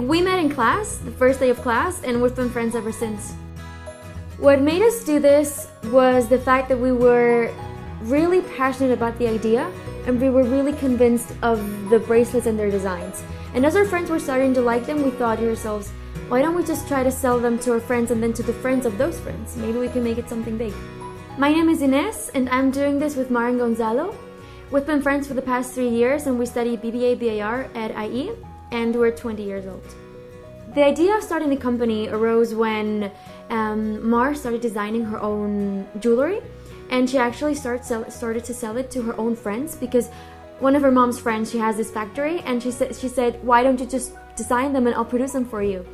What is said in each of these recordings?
we met in class, the first day of class, and we've been friends ever since. What made us do this was the fact that we were really passionate about the idea, and we were really convinced of the bracelets and their designs. And as our friends were starting to like them, we thought to ourselves, why don't we just try to sell them to our friends and then to the friends of those friends? Maybe we can make it something big. My name is Ines, and I'm doing this with Mar and Gonzalo. We've been friends for the past 3 years, and we study BBA, BAR at IE, and we're 20 years old. The idea of starting the company arose when Mar started designing her own jewelry, and she actually started to sell it to her own friends, because one of her mom's friends, she has this factory, and she said, why don't you just design them and I'll produce them for you?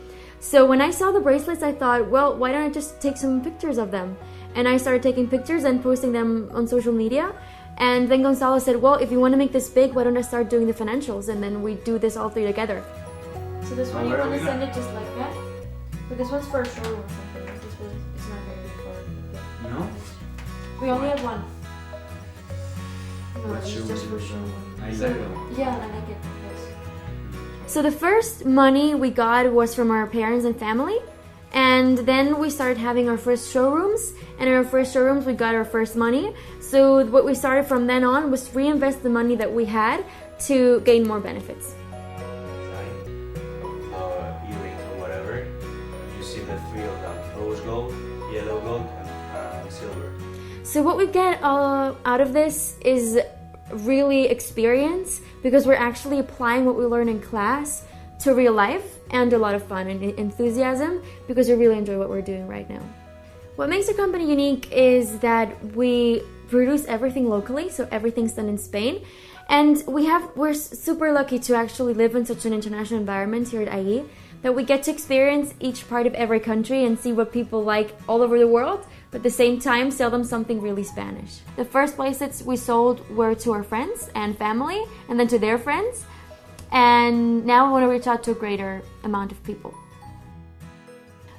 So when I saw the bracelets, I thought, well, why don't I just take some pictures of them? And I started taking pictures and posting them on social media. And then Gonzalo said, well, if you want to make this big, why don't I start doing the financials? And then we do this all three together. So this one, you want to send it just like that? But this one's for a showroom or something. This one is not very big for... No? We only have one. No, What it's showroom? just for showroom. I like it. Yeah, I like it. Yes. So the first money we got was from our parents and family. And then we started having our first showrooms. And in our first showrooms, we got our first money. So what we started from then on was reinvest the money that we had to gain more benefits. Earrings or whatever, you see the three of them: rose gold, yellow gold, and silver. So what we get out of this is really experience, because we're actually applying what we learn in class to real life, and a lot of fun and enthusiasm, because we really enjoy what we're doing right now. What makes our company unique is that we produce everything locally, so everything's done in Spain. And we're super lucky to actually live in such an international environment here at IE, that we get to experience each part of every country and see what people like all over the world, but at the same time sell them something really Spanish. The first bracelets we sold were to our friends and family, and then to their friends. And now we want to reach out to a greater amount of people.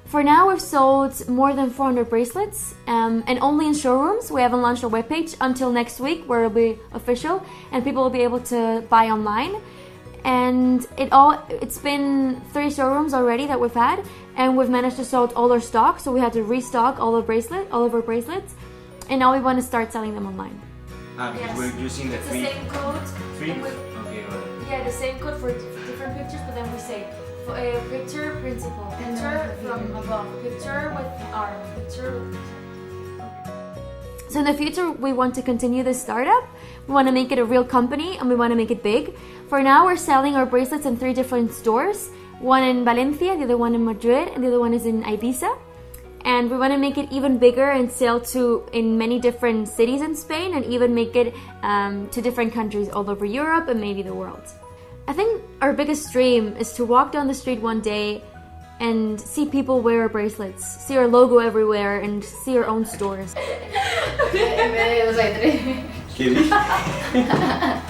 For now, we've sold more than 400 bracelets, and only in showrooms. We haven't launched our webpage until next week, where it'll be official and people will be able to buy online. And it's been 3 showrooms already that we've had, and we've managed to sold all our stock, so we had to restock all of our bracelets, and now we want to start selling them online. Because Yes. we're using the It's three. the same code. Three? And Okay, got it. Yeah, the same code for different pictures, but then we say picture principal, picture from above, picture with arm, picture with... So in the future, we want to continue this startup. We want to make it a real company, and we want to make it big. For now, we're selling our bracelets in 3 different stores. One in Valencia, the other one in Madrid, and the other one is in Ibiza. And we want to make it even bigger and sell in many different cities in Spain, and even make it to different countries all over Europe and maybe the world. I think our biggest dream is to walk down the street one day and see people wear our bracelets, see our logo everywhere, and see our own stores. En vez de 2 hay 3. ¿Qué dije?